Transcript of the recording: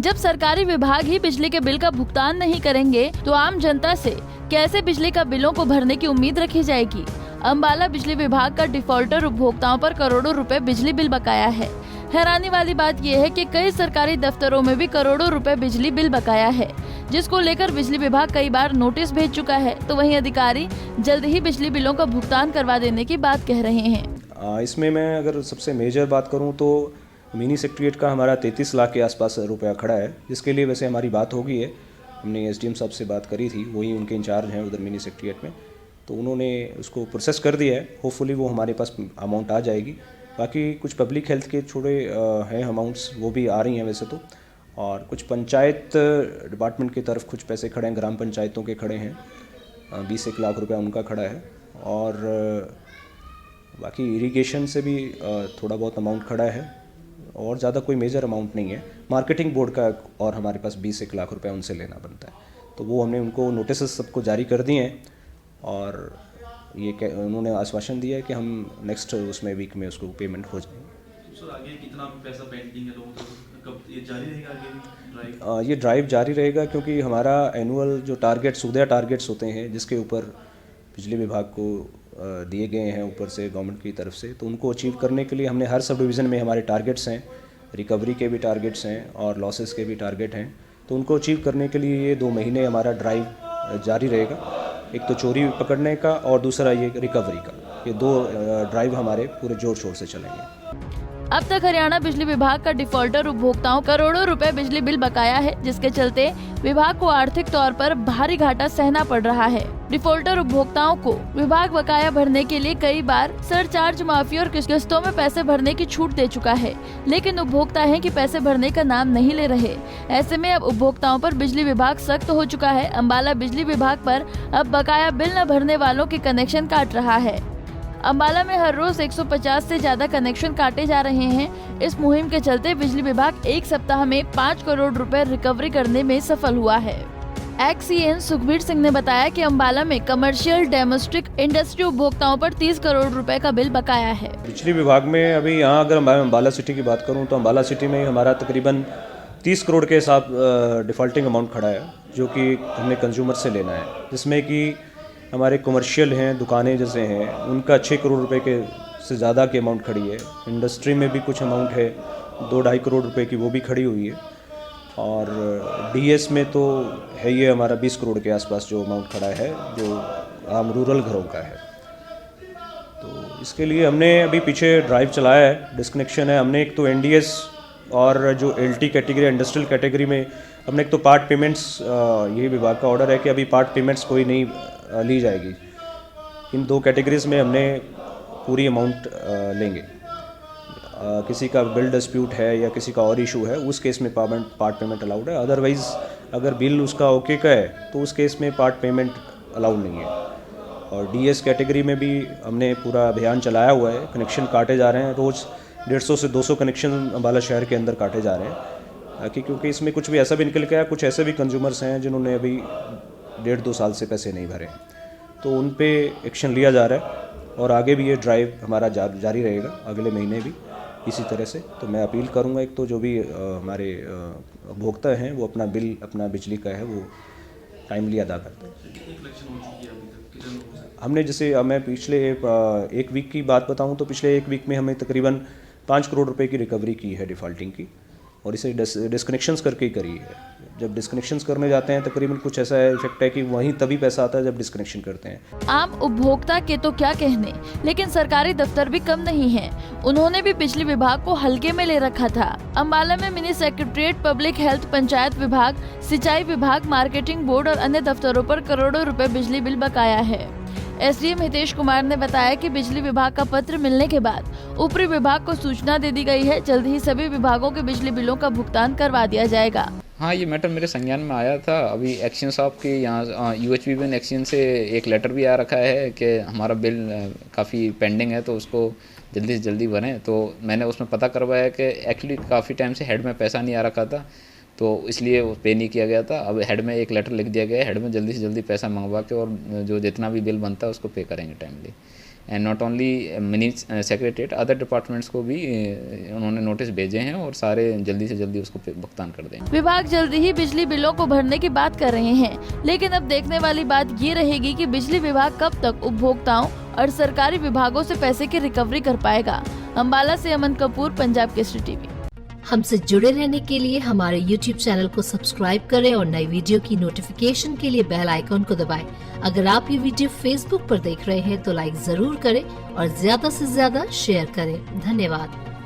जब सरकारी विभाग ही बिजली के बिल का भुगतान नहीं करेंगे तो आम जनता से कैसे बिजली का बिलों को भरने की उम्मीद रखी जाएगी। अम्बाला बिजली विभाग का डिफॉल्टर उपभोक्ताओं पर करोड़ों रुपए बिजली बिल बकाया है। हैरानी वाली बात यह है कि कई सरकारी दफ्तरों में भी करोड़ों रुपए बिजली बिल बकाया है, जिसको लेकर बिजली विभाग कई बार नोटिस भेज चुका है। तो वहीं अधिकारी जल्द ही बिजली बिलों का भुगतान करवा देने की बात कह रहे हैं। इसमें मैं अगर सबसे मेजर बात करूं तो मिनी सेक्रेटरीट का हमारा 33 लाख के आसपास रुपया खड़ा है, जिसके लिए वैसे हमारी बात हो गई है। हमने एसडीएम साहब से बात करी थी, वही उनके इंचार्ज हैं उधर मिनी सेक्रेटरीट में, तो उन्होंने उसको प्रोसेस कर दिया है। होपफुली वो हमारे पास अमाउंट आ जाएगी। बाकी कुछ पब्लिक हेल्थ के छोटे हैं अमाउंट्स, वो भी आ रही हैं वैसे तो। और कुछ पंचायत डिपार्टमेंट की तरफ कुछ पैसे खड़े हैं, ग्राम पंचायतों के खड़े हैं, 20-1 लाख रुपया उनका खड़ा है। और बाकी इरिगेशन से भी थोड़ा बहुत अमाउंट खड़ा है, और ज़्यादा कोई मेजर अमाउंट नहीं है। मार्केटिंग बोर्ड का और हमारे पास 20-1 लाख रुपया उनसे लेना बनता है, तो वो हमने उनको नोटिस सबको जारी कर दिए हैं। और ये उन्होंने आश्वासन दिया है कि हम नेक्स्ट उसमें वीक में उसको पेमेंट हो जाएगी। सर आगे कितना पैसा पेंडिंग है लोगों को, कब ये जारी रहेगा आगे भी ड्राइव? ये ड्राइव जारी रहेगा, क्योंकि हमारा एनुअल जो टारगेट्स उदय टारगेट्स होते हैं, जिसके ऊपर बिजली विभाग को दिए गए हैं ऊपर से गवर्नमेंट की तरफ से, तो उनको अचीव करने के लिए हमने हर सब डिवीज़न में हमारे टारगेट्स हैं, रिकवरी के भी टारगेट्स हैं और लॉसेस के भी टारगेट हैं। तो उनको अचीव करने के लिए ये 2 महीने हमारा ड्राइव जारी रहेगा। एक तो चोरी पकड़ने का और दूसरा ये रिकवरी का, ये 2 ड्राइव हमारे पूरे जोर शोर से चलेंगे। अब तक हरियाणा बिजली विभाग का डिफॉल्टर उपभोक्ताओं करोड़ों रुपए बिजली बिल बकाया है, जिसके चलते विभाग को आर्थिक तौर पर भारी घाटा सहना पड़ रहा है। डिफॉल्टर उपभोक्ताओं को विभाग बकाया भरने के लिए कई बार सरचार्ज माफी और किस्तों में पैसे भरने की छूट दे चुका है, लेकिन उपभोक्ता हैं कि पैसे भरने का नाम नहीं ले रहे। ऐसे में अब उपभोक्ताओं पर बिजली विभाग सख्त हो चुका है। अम्बाला बिजली विभाग पर अब बकाया बिल न भरने वालों के कनेक्शन काट रहा है। अम्बाला में हर रोज 150 से ज्यादा कनेक्शन काटे जा रहे हैं। इस मुहिम के चलते बिजली विभाग एक सप्ताह में 5 करोड़ रुपए रिकवरी करने में सफल हुआ है। एक्सीएन सुखबीर सिंह ने बताया कि अम्बाला में कमर्शियल डोमेस्टिक इंडस्ट्री उपभोक्ताओं पर 30 करोड़ रुपए का बिल बकाया है। बिजली विभाग में अभी यहाँ अगर मैं अम्बाला सिटी की बात करूँ तो अम्बाला सिटी में हमारा तकरीबन 30 करोड़ के हिसाब डिफ़ॉल्टिंग अमाउंट खड़ा है, जो कि हमने कंज्यूमर से लेना है, जिसमें कि हमारे कमर्शियल हैं, दुकानें जैसे हैं, उनका 6 करोड़ रुपए के से ज़्यादा की अमाउंट खड़ी है। इंडस्ट्री में भी कुछ अमाउंट है, 2-2.5 करोड़ रुपए की, वो भी खड़ी हुई है। और डीएस में तो है ये हमारा 20 करोड़ के आसपास जो अमाउंट खड़ा है, जो आम रूरल घरों का है। तो इसके लिए हमने अभी पीछे ड्राइव चलाया है, डिस्कनेक्शन है। हमने एक तो एनडीएस और जो एलटी कैटेगरी इंडस्ट्रियल कैटेगरी में हमने एक तो पार्ट पेमेंट्स, ये विभाग का ऑर्डर है कि अभी पार्ट पेमेंट्स कोई नहीं ली जाएगी। इन 2 कैटेगरीज में हमने पूरी अमाउंट लेंगे। किसी का बिल डिस्प्यूट है या किसी का और इशू है, उस केस में पार्ट पेमेंट अलाउड है। अदरवाइज़ अगर बिल उसका ओके का है तो उस केस में पार्ट पेमेंट अलाउड नहीं है। और डीएस कैटेगरी में भी हमने पूरा अभियान चलाया हुआ है, कनेक्शन काटे जा रहे हैं। रोज़ 150 से 200 कनेक्शन अम्बाला शहर के अंदर काटे जा रहे हैं, क्योंकि इसमें कुछ भी ऐसा भी निकल के आया, कुछ ऐसे भी कंज्यूमर्स हैं जिन्होंने अभी 1.5-2 साल से पैसे नहीं भरे, तो उन पे एक्शन लिया जा रहा है। और आगे भी ये ड्राइव हमारा जारी रहेगा अगले महीने भी इसी तरह से। तो मैं अपील करूंगा, एक तो जो भी हमारे उपभोक्ता हैं वो अपना बिल, अपना बिजली का है, वो टाइमली अदा करते हैं। हमने जैसे मैं पिछले 1 वीक की बात बताऊं तो पिछले 1 वीक में हमें तकरीबन 5 करोड़ रुपए की रिकवरी की है डिफ़ॉल्टिंग की, और इसे डिस्कनेक्शंस करके ही करी है। जब डिस्कनेक्शंस करने जाते हैं तकरीबन कुछ ऐसा इफेक्ट है कि वहीं तभी पैसा आता है जब डिस्कनेक्शन करते हैं। आम उपभोक्ता के तो क्या कहने, लेकिन सरकारी दफ्तर भी कम नहीं हैं। उन्होंने भी बिजली विभाग को हल्के में ले रखा था। अम्बाला में mini secretariat, public health, panchayat विभाग, सिंचाई विभाग, मार्केटिंग बोर्ड और अन्य दफ्तरों पर करोड़ों रुपए बिजली बिल बकाया है। एसडीएम हितेश कुमार ने बताया कि बिजली विभाग का पत्र मिलने के बाद ऊपरी विभाग को सूचना दे दी गई है। जल्द ही सभी विभागों के बिजली बिलों का भुगतान करवा दिया जाएगा। हाँ, ये मैटर मेरे संज्ञान में आया था। अभी एक्शन साहब के यहाँ यूएचबी एक्शन से एक लेटर भी आ रखा है कि हमारा बिल काफ़ी पेंडिंग है, तो उसको जल्दी से जल्दी भरें। तो मैंने उसमें पता करवाया कि एक्चुअली काफ़ी टाइम से हेड में पैसा नहीं आ रखा था, तो इसलिए वो पे नहीं किया गया था। अब हेड में एक लेटर लिख दिया गया है, हेड में जल्दी से जल्दी पैसा मंगवा के और जो जितना भी बिल बनता है उसको पे करेंगे timely. And not only mini secretariat, other departments को भी उन्होंने नोटिस भेजे हैं और सारे जल्दी से जल्दी उसको भुगतान कर दें। विभाग जल्दी ही बिजली बिलों को भरने की बात कर रहे हैं, लेकिन अब देखने वाली बात ये रहेगी कि बिजली विभाग कब तक उपभोक्ताओं और सरकारी विभागों से पैसे की रिकवरी कर पाएगा। अम्बाला से अमन कपूर, पंजाब केसरी टीवी। हमसे जुड़े रहने के लिए हमारे YouTube चैनल को सब्सक्राइब करें और नई वीडियो की नोटिफिकेशन के लिए बेल आइकॉन को दबाएं। अगर आप ये वीडियो Facebook पर देख रहे हैं तो लाइक जरूर करें और ज्यादा से ज्यादा शेयर करें। धन्यवाद।